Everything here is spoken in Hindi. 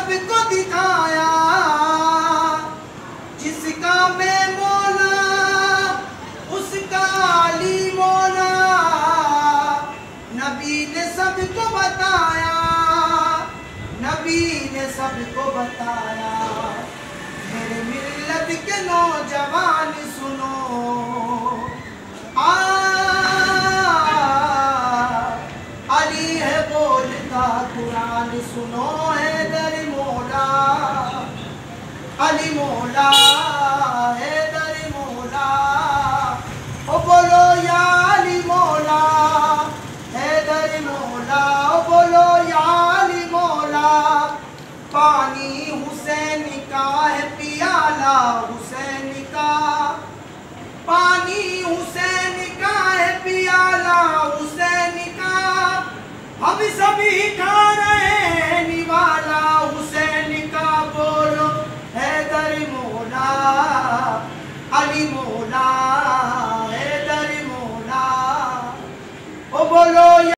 सबको दिखाया, जिसका मैं मौला उसका अली मौला। नबी ने सबको बताया, नबी ने सबको बताया। मेरे मिल्लत के नौजवान सुनो, अली है बोलता कुरान सुनो।